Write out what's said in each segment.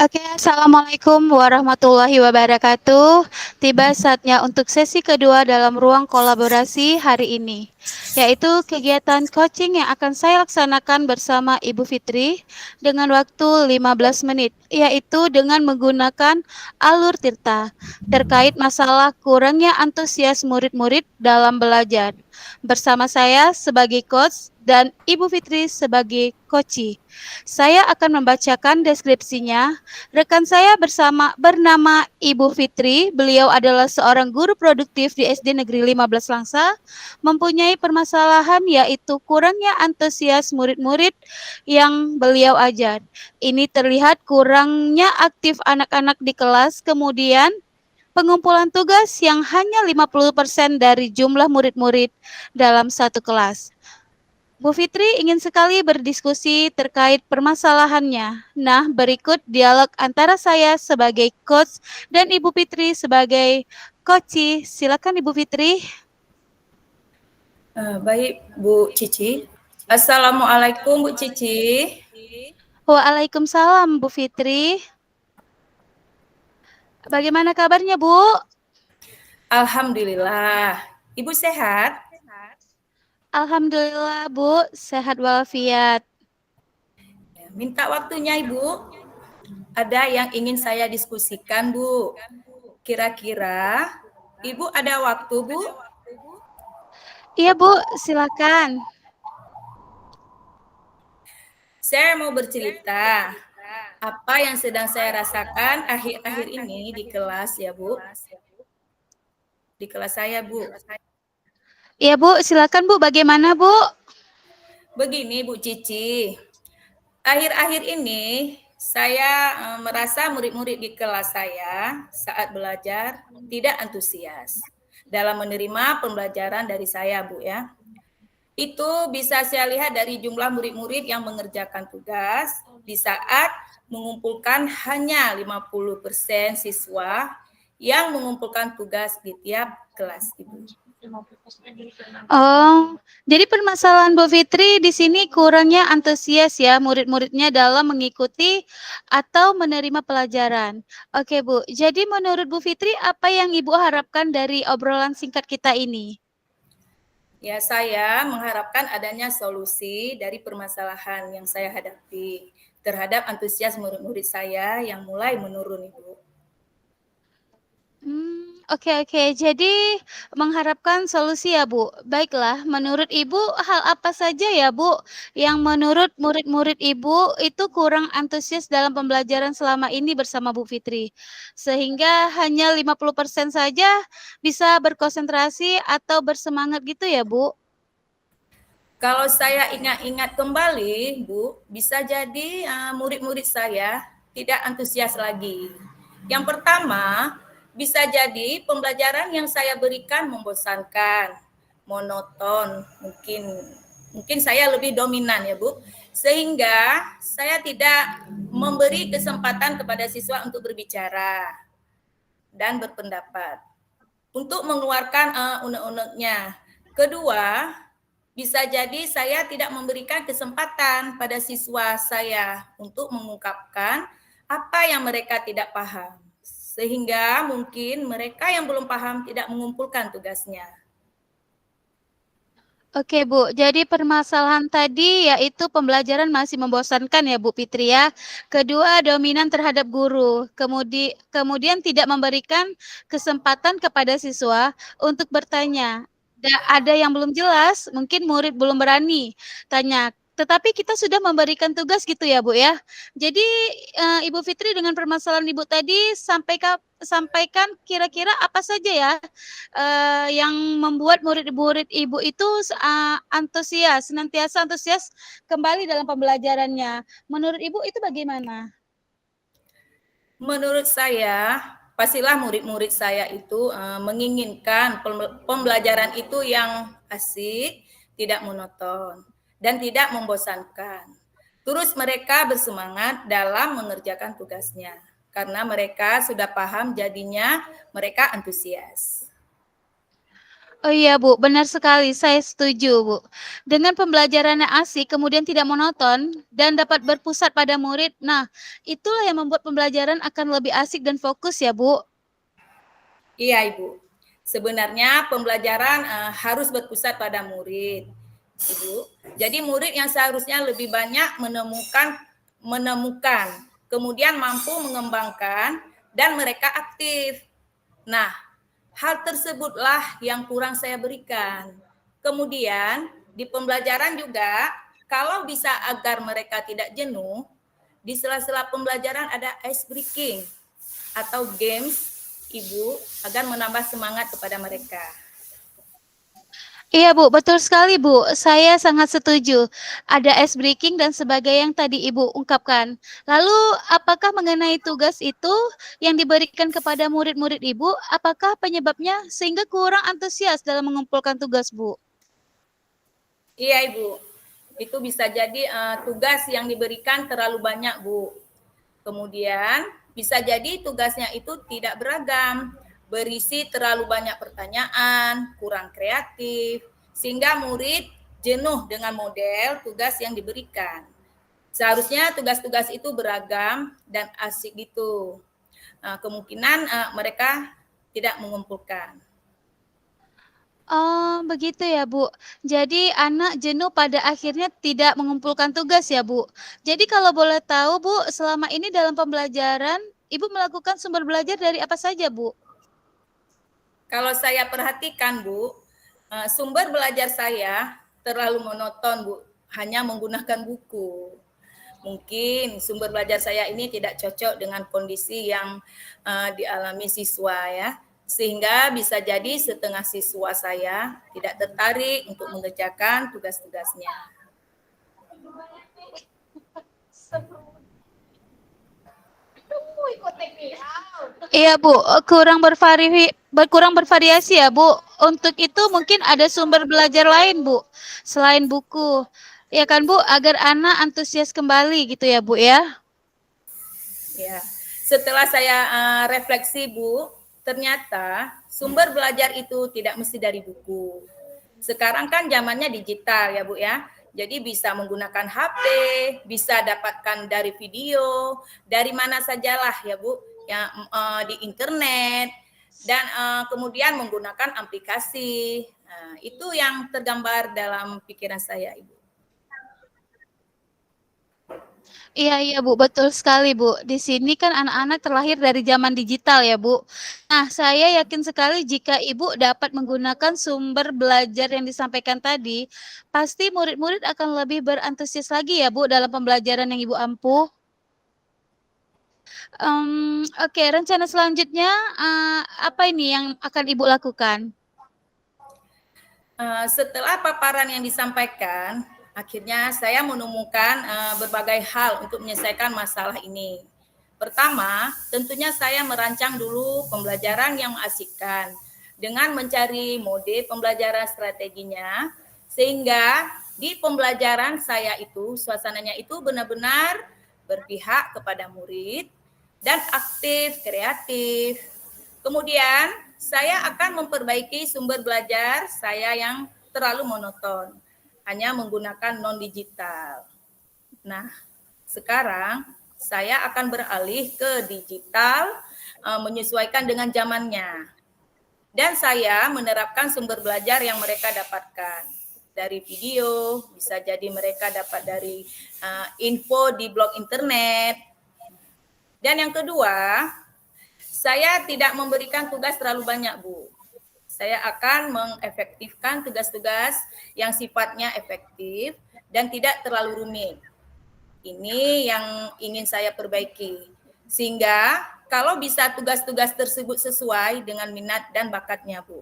Oke, Assalamualaikum warahmatullahi wabarakatuh. Tiba saatnya untuk sesi kedua dalam ruang kolaborasi hari ini, yaitu kegiatan coaching yang akan saya laksanakan bersama Ibu Fitri dengan waktu 15 menit, yaitu dengan menggunakan alur tirta terkait masalah kurangnya antusias murid-murid dalam belajar. Bersama saya sebagai coach dan Ibu Fitri sebagai coachee. Saya akan membacakan deskripsinya. Rekan saya bernama Ibu Fitri. Beliau adalah seorang guru produktif di SD Negeri 15 Langsa, mempunyai permasalahan yaitu kurangnya antusias murid-murid yang beliau ajar. Ini terlihat kurangnya aktif anak-anak di kelas, kemudian pengumpulan tugas yang hanya 50% dari jumlah murid-murid dalam satu kelas. Bu Fitri ingin sekali berdiskusi terkait permasalahannya. Nah, berikut dialog antara saya sebagai coach dan Ibu Fitri sebagai coachee. Silakan Ibu Fitri. Baik, Bu Cici. Assalamualaikum, Bu Cici. Waalaikumsalam, Bu Fitri. Bagaimana kabarnya, Bu? Alhamdulillah. Ibu sehat? Alhamdulillah, Bu. Sehat walafiat. Minta waktunya, Ibu. Ada yang ingin saya diskusikan, Bu. Kira-kira Ibu ada waktu, Bu? Iya, Bu. Silakan. Saya mau bercerita apa yang sedang saya rasakan akhir-akhir ini di kelas ya, Bu. Di kelas saya, Bu. Iya, Bu. Silakan, Bu. Bagaimana, Bu? Begini, Bu Cici. Akhir-akhir ini saya merasa murid-murid di kelas saya saat belajar tidak antusias dalam menerima pembelajaran dari saya, Bu ya. Itu bisa saya lihat dari jumlah murid-murid yang mengerjakan tugas di saat mengumpulkan hanya 50% siswa yang mengumpulkan tugas di tiap kelas, Ibu. Oh, jadi permasalahan Bu Fitri di sini kurangnya antusias ya murid-muridnya dalam mengikuti atau menerima pelajaran. Oke, Bu. Jadi menurut Bu Fitri apa yang Ibu harapkan dari obrolan singkat kita ini? Ya, saya mengharapkan adanya solusi dari permasalahan yang saya hadapi terhadap antusias murid-murid saya yang mulai menurun, Ibu. Oke. Jadi mengharapkan solusi ya, Bu. Baiklah, menurut Ibu hal apa saja ya, Bu, yang menurut murid-murid Ibu itu kurang antusias dalam pembelajaran selama ini bersama Bu Fitri? Sehingga hanya 50% saja bisa berkonsentrasi atau bersemangat gitu ya, Bu? Kalau saya ingat-ingat kembali, Bu, bisa jadi murid-murid saya tidak antusias lagi. Yang pertama, bisa jadi pembelajaran yang saya berikan membosankan, monoton, mungkin saya lebih dominan ya, Bu. Sehingga saya tidak memberi kesempatan kepada siswa untuk berbicara dan berpendapat untuk mengeluarkan unek-uneknya. Kedua, bisa jadi saya tidak memberikan kesempatan pada siswa saya untuk mengungkapkan apa yang mereka tidak paham. Sehingga mungkin mereka yang belum paham tidak mengumpulkan tugasnya. Oke, Bu. Jadi permasalahan tadi yaitu pembelajaran masih membosankan ya, Bu Fitri ya. Kedua, dominan terhadap guru. Kemudian tidak memberikan kesempatan kepada siswa untuk bertanya. Ada yang belum jelas, mungkin murid belum berani tanya. Tetapi kita sudah memberikan tugas gitu ya, Bu ya. Jadi Ibu Fitri dengan permasalahan Ibu tadi sampaikan kira-kira apa saja ya yang membuat murid-murid Ibu itu senantiasa antusias kembali dalam pembelajarannya. Menurut Ibu itu bagaimana? Menurut saya, pastilah murid-murid saya itu menginginkan pembelajaran itu yang asik, tidak monoton, dan tidak membosankan. Terus mereka bersemangat dalam mengerjakan tugasnya. Karena mereka sudah paham, jadinya mereka antusias. Oh iya Bu, benar sekali, saya setuju Bu. Dengan pembelajarannya asik, kemudian tidak monoton, dan dapat berpusat pada murid, nah itulah yang membuat pembelajaran akan lebih asik dan fokus ya Bu. Iya, Ibu. Sebenarnya pembelajaran harus berpusat pada murid, Ibu. Jadi murid yang seharusnya lebih banyak menemukan, kemudian mampu mengembangkan dan mereka aktif. Nah, hal tersebutlah yang kurang saya berikan. Kemudian di pembelajaran juga kalau bisa agar mereka tidak jenuh, di sela-sela pembelajaran ada ice breaking atau games Ibu agar menambah semangat kepada mereka. Iya Bu, betul sekali Bu, saya sangat setuju. Ada ice breaking dan sebagainya yang tadi Ibu ungkapkan. Lalu apakah mengenai tugas itu yang diberikan kepada murid-murid Ibu, apakah penyebabnya sehingga kurang antusias dalam mengumpulkan tugas Bu? Iya Ibu, itu bisa jadi tugas yang diberikan terlalu banyak Bu. Kemudian bisa jadi tugasnya itu tidak beragam, berisi terlalu banyak pertanyaan, kurang kreatif, sehingga murid jenuh dengan model tugas yang diberikan. Seharusnya tugas-tugas itu beragam dan asik gitu. Kemungkinan mereka tidak mengumpulkan. Oh, begitu ya, Bu. Jadi anak jenuh pada akhirnya tidak mengumpulkan tugas ya, Bu. Jadi kalau boleh tahu, Bu, selama ini dalam pembelajaran, Ibu melakukan sumber belajar dari apa saja, Bu? Kalau saya perhatikan, Bu, sumber belajar saya terlalu monoton, Bu. Hanya menggunakan buku. Mungkin sumber belajar saya ini tidak cocok dengan kondisi yang dialami siswa ya. Sehingga bisa jadi setengah siswa saya tidak tertarik untuk mengerjakan tugas-tugasnya. Iya, Bu, kurang bervariasi ya, Bu. Untuk itu mungkin ada sumber belajar lain, Bu, selain buku. Ya kan, Bu, agar anak antusias kembali gitu ya, Bu ya. Ya, setelah saya refleksi Bu, ternyata sumber belajar itu tidak mesti dari buku. Sekarang kan zamannya digital ya Bu ya. Jadi bisa menggunakan HP, bisa dapatkan dari video, dari mana sajalah ya Bu, yang di internet dan kemudian menggunakan aplikasi. Nah, itu yang tergambar dalam pikiran saya Ibu. Iya iya, Bu, betul sekali, Bu. Di sini kan anak-anak terlahir dari zaman digital ya, Bu. Nah, saya yakin sekali jika Ibu dapat menggunakan sumber belajar yang disampaikan tadi, pasti murid-murid akan lebih berantusias lagi ya, Bu, dalam pembelajaran yang Ibu ampuh. Oke, rencana selanjutnya, apa ini yang akan Ibu lakukan? Setelah paparan yang disampaikan, akhirnya saya menemukan berbagai hal untuk menyelesaikan masalah ini. Pertama, tentunya saya merancang dulu pembelajaran yang mengasihkan dengan mencari mode pembelajaran strateginya, sehingga di pembelajaran saya itu, suasananya itu benar-benar berpihak kepada murid dan aktif, kreatif. Kemudian saya akan memperbaiki sumber belajar saya yang terlalu monoton, hanya menggunakan non-digital. Nah, sekarang saya akan beralih ke digital, menyesuaikan dengan zamannya. Dan saya menerapkan sumber belajar yang mereka dapatkan dari video, bisa jadi mereka dapat dari info di blog internet. Dan yang kedua, saya tidak memberikan tugas terlalu banyak, Bu. Saya akan mengefektifkan tugas-tugas yang sifatnya efektif dan tidak terlalu rumit. Ini yang ingin saya perbaiki. Sehingga kalau bisa tugas-tugas tersebut sesuai dengan minat dan bakatnya, Bu.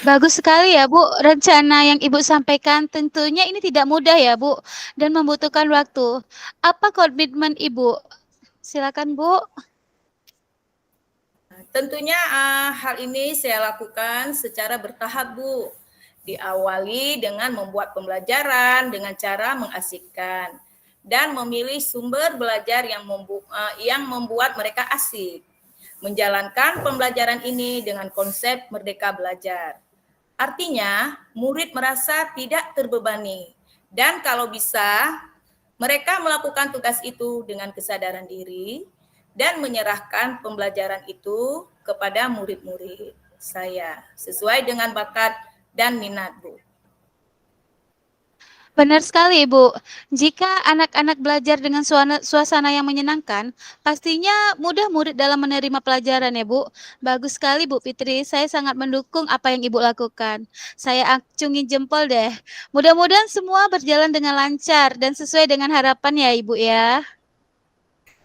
Bagus sekali ya, Bu, rencana yang Ibu sampaikan. Tentunya ini tidak mudah ya, Bu, dan membutuhkan waktu. Apa komitmen Ibu? Silakan, Bu. Tentunya hal ini saya lakukan secara bertahap, Bu. Diawali dengan membuat pembelajaran dengan cara mengasihkan dan memilih sumber belajar yang membuat mereka asik. menjalankan pembelajaran ini dengan konsep merdeka belajar. Artinya, murid merasa tidak terbebani dan kalau bisa mereka melakukan tugas itu dengan kesadaran diri dan menyerahkan pembelajaran itu kepada murid-murid saya sesuai dengan bakat dan minat, Bu. Benar sekali, Ibu. Jika anak-anak belajar dengan suasana yang menyenangkan, pastinya mudah murid dalam menerima pelajaran ya, Bu. Bagus sekali, Bu Fitri. Saya sangat mendukung apa yang Ibu lakukan. Saya acungi jempol deh. Mudah-mudahan semua berjalan dengan lancar dan sesuai dengan harapan ya, Ibu ya.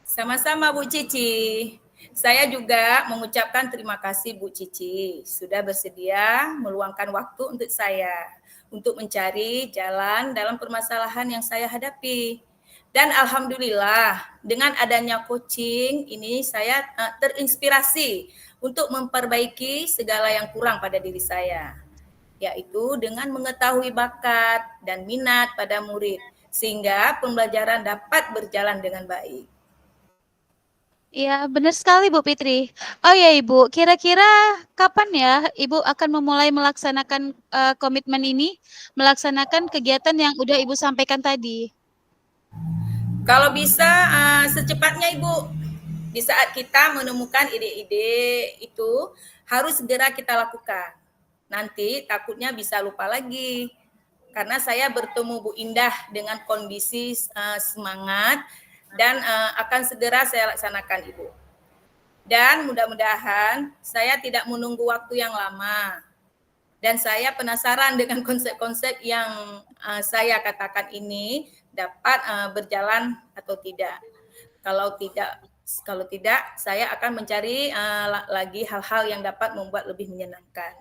Sama-sama Bu Cici. Saya juga mengucapkan terima kasih Bu Cici sudah bersedia meluangkan waktu untuk saya untuk mencari jalan dalam permasalahan yang saya hadapi. Dan alhamdulillah dengan adanya coaching ini saya terinspirasi untuk memperbaiki segala yang kurang pada diri saya, yaitu dengan mengetahui bakat dan minat pada murid sehingga pembelajaran dapat berjalan dengan baik. Iya, benar sekali Bu Fitri. Oh ya Ibu, kira-kira kapan ya Ibu akan memulai melaksanakan komitmen ini, melaksanakan kegiatan yang udah Ibu sampaikan tadi? Kalau bisa secepatnya Ibu, di saat kita menemukan ide-ide itu harus segera kita lakukan. Nanti takutnya bisa lupa lagi. Karena saya bertemu Bu Indah dengan kondisi semangat dan akan segera saya laksanakan Ibu. Dan mudah-mudahan saya tidak menunggu waktu yang lama. Dan saya penasaran dengan konsep-konsep yang saya katakan ini dapat berjalan atau tidak. Kalau tidak, saya akan mencari lagi hal-hal yang dapat membuat lebih menyenangkan.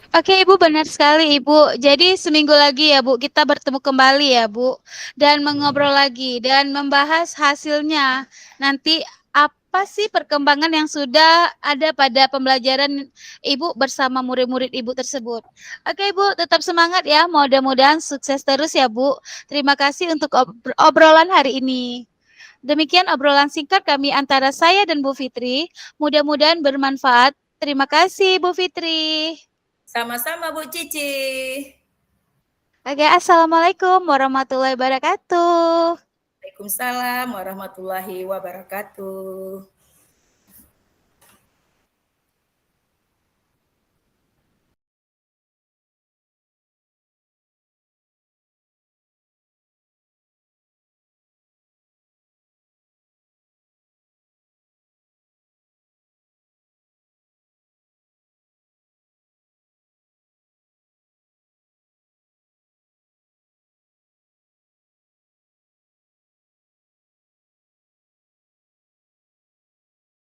Oke Ibu, benar sekali Ibu. Jadi seminggu lagi ya Bu, kita bertemu kembali ya Bu. Dan mengobrol lagi dan membahas hasilnya. Nanti apa sih perkembangan yang sudah ada pada pembelajaran Ibu bersama murid-murid Ibu tersebut. Oke Ibu, tetap semangat ya. Mudah-mudahan sukses terus ya Bu. Terima kasih untuk obrolan hari ini. Demikian obrolan singkat kami antara saya dan Bu Fitri. Mudah-mudahan bermanfaat. Terima kasih Bu Fitri. Sama-sama Bu Cici. Oke, assalamualaikum warahmatullahi wabarakatuh. Waalaikumsalam warahmatullahi wabarakatuh.